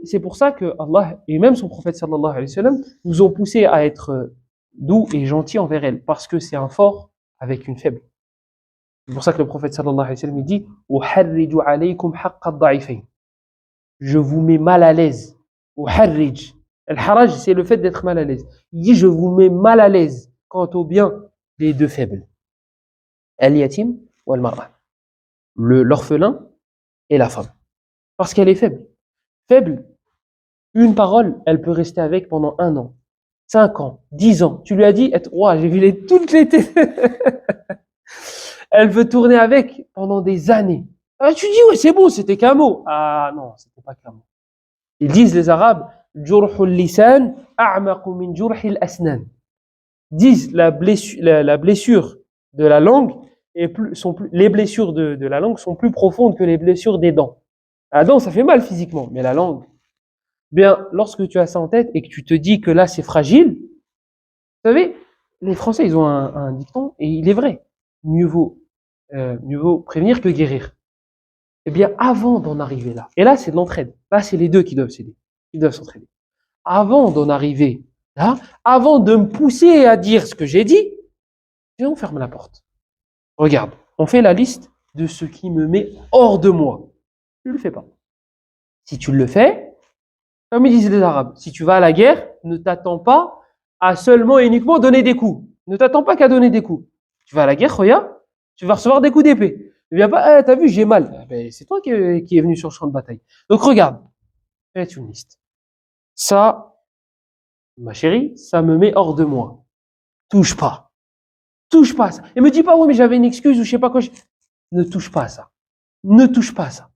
c'est pour ça que Allah et même son prophète sallallahu alayhi wa sallam nous ont poussé à être doux et gentils envers elles, parce que c'est un fort avec une faible. C'est pour ça que le prophète sallallahu alayhi wa sallam il dit "Uharriju alaykum haqqa ad-da'ifayn." Je vous mets mal à l'aise. Uharrij. Al-haraj, c'est le fait d'être mal à l'aise. Il dit je vous mets mal à l'aise quant au bien des deux faibles. Al-yatim ou al-mar'a. L'orphelin et la femme. Parce qu'elle est faible. Faible, une parole, elle peut rester avec pendant 1 an, 5 ans, 10 ans. Tu lui as dit, wow, j'ai vu toutes les elle veut tourner avec pendant des années. Tu dis, ouais, c'est bon, c'était qu'un mot. Ah non, c'était pas qu'un mot. Ils disent, les Arabes, Jurhul lisan a'maqu min jurhil asnan. Disent, la blessure de la langue, les blessures de la langue sont plus profondes que les blessures des dents. La dent, ça fait mal physiquement, mais la langue, bien, lorsque tu as ça en tête et que tu te dis que là, c'est fragile, vous savez, les Français, ils ont un dicton, et il est vrai. Mieux vaut prévenir que guérir. Eh bien, avant d'en arriver là, et là, c'est de l'entraide. Là, c'est les deux qui doivent s'aider. Ils doivent s'entraider. Avant d'en arriver là, avant de me pousser à dire ce que j'ai dit, on ferme la porte. Regarde, on fait la liste de ce qui me met hors de moi. Tu ne le fais pas. Si tu le fais, comme ils disent les Arabes, si tu vas à la guerre, ne t'attends pas à seulement et uniquement donner des coups. Ne t'attends pas qu'à donner des coups. Tu vas à la guerre, regarde, tu vas recevoir des coups d'épée. Ne viens pas, t'as vu, j'ai mal. Ben, c'est toi qui est venu sur le champ de bataille. Donc regarde, fais une liste. Ça, ma chérie, ça me met hors de moi. Touche pas. Touche pas à ça. Et me dis pas, oui, mais j'avais une excuse ou je sais pas quoi. Ne touche pas à ça. Ne touche pas à ça.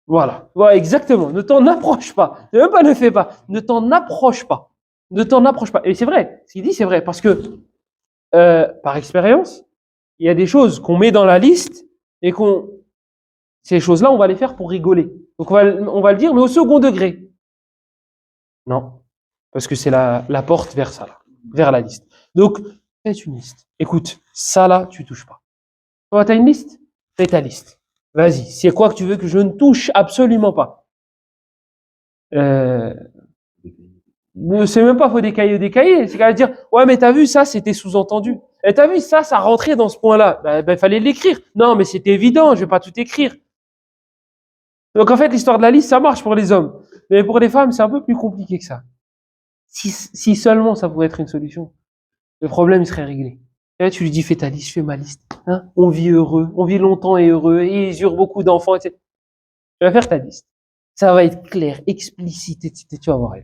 Voilà, exactement. Ne t'en approche pas. Même pas ne fais pas. Ne t'en approche pas. Ne t'en approche pas. Et c'est vrai. Ce qu'il dit, c'est vrai. Parce que, par expérience, il y a des choses qu'on met dans la liste et ces choses-là, on va les faire pour rigoler. Donc, on va le dire, mais au second degré. Non. Parce que c'est la porte vers ça, là, vers la liste. Donc, fais une liste. Écoute, ça là, tu touches pas. Toi, tu as une liste? Fais ta liste. Vas-y, c'est quoi que tu veux que je ne touche absolument pas? C'est même pas faut des cahiers. C'est qu'à dire, ouais, mais t'as vu ça, c'était sous-entendu. Et t'as vu ça, ça rentrait dans ce point-là. Ben, fallait l'écrire. Non, mais c'était évident, je vais pas tout écrire. Donc en fait, l'histoire de la liste, ça marche pour les hommes. Mais pour les femmes, c'est un peu plus compliqué que ça. Si seulement ça pouvait être une solution, le problème il serait réglé. Et là, tu lui dis, fais ta liste, fais ma liste. Hein, on vit heureux, on vit longtemps et heureux, et ils eurent beaucoup d'enfants, etc. Tu vas faire ta liste. Ça va être clair, explicite, etc. Tu vas voir.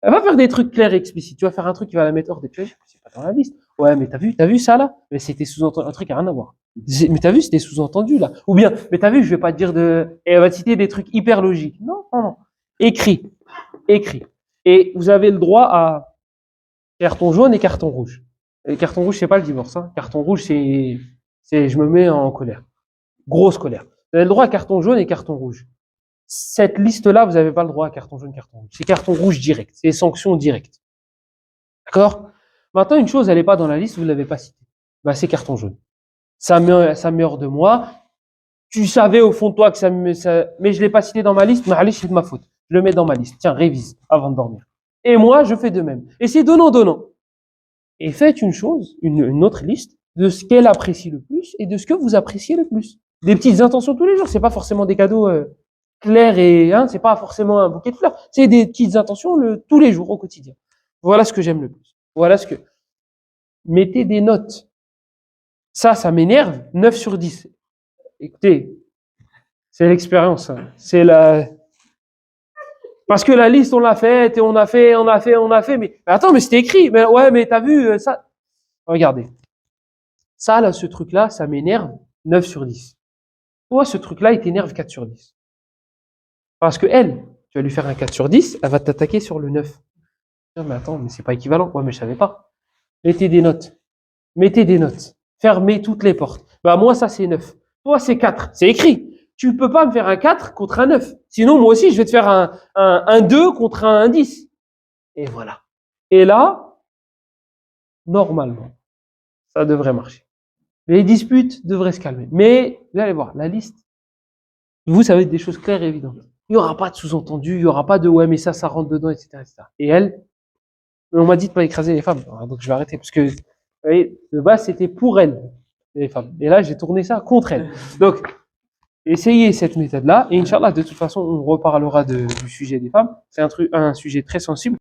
Elle va faire des trucs clairs et explicites. Tu vas faire un truc qui va la mettre hors des pièges. C'est pas dans la liste. Ouais, mais t'as vu ça là? Mais c'était sous-entendu, un truc qui a rien à voir. Mais t'as vu, c'était sous-entendu là. Ou bien, mais t'as vu, je vais pas te dire et elle va te citer des trucs hyper logiques. Non, non, non. Écris. Et vous avez le droit à carton jaune et carton rouge. Et carton rouge, c'est pas le divorce. Hein. Carton rouge, c'est je me mets en colère. Grosse colère. Vous avez le droit à carton jaune et carton rouge. Cette liste-là, vous n'avez pas le droit à carton jaune, carton rouge. C'est carton rouge direct. C'est sanctions directes. D'accord? Maintenant, une chose, elle n'est pas dans la liste, vous ne l'avez pas citée. Bah, c'est carton jaune. Ça met hors de moi. Tu savais au fond de toi que mais je l'ai pas cité dans ma liste, mais allez, c'est de ma faute. Je le mets dans ma liste. Tiens, révise avant de dormir. Et moi, je fais de même. Et c'est donnant. Et faites une chose, une autre liste de ce qu'elle apprécie le plus et de ce que vous appréciez le plus. Des petites intentions tous les jours. C'est pas forcément des cadeaux clairs et c'est pas forcément un bouquet de fleurs. C'est des petites intentions tous les jours au quotidien. Voilà ce que j'aime le plus. Mettez des notes. Ça m'énerve. 9 sur 10. Écoutez, c'est l'expérience. Hein. Parce que la liste, on l'a faite et on a fait. Mais attends, mais c'était écrit. Mais ouais, mais t'as vu ça? Regardez. Ça, là, ce truc-là, ça m'énerve 9 sur 10. Toi, ce truc-là, il t'énerve 4 sur 10. Parce que elle, tu vas lui faire un 4 sur 10, elle va t'attaquer sur le 9. Non, mais attends, mais c'est pas équivalent. Ouais, mais je savais pas. Mettez des notes. Fermez toutes les portes. Bah, moi, ça, c'est 9. Toi, c'est 4. C'est écrit. Tu peux pas me faire un 4 contre un 9. Sinon, moi aussi, je vais te faire un 2 contre un 10. Et voilà. Et là, normalement, ça devrait marcher. Les disputes devraient se calmer. Mais, vous allez voir, la liste, vous, ça va être des choses claires et évidentes. il n'y aura pas de sous-entendu, il n'y aura pas de ouais, mais ça rentre dedans, etc., etc. Et elle, on m'a dit de pas écraser les femmes. Alors, donc je vais arrêter parce que, vous voyez, de base, c'était pour elle, les femmes. Et là, j'ai tourné ça contre elle. Donc, essayez cette méthode-là. Et Inch'Allah, de toute façon, on reparlera du sujet des femmes. C'est un sujet très sensible.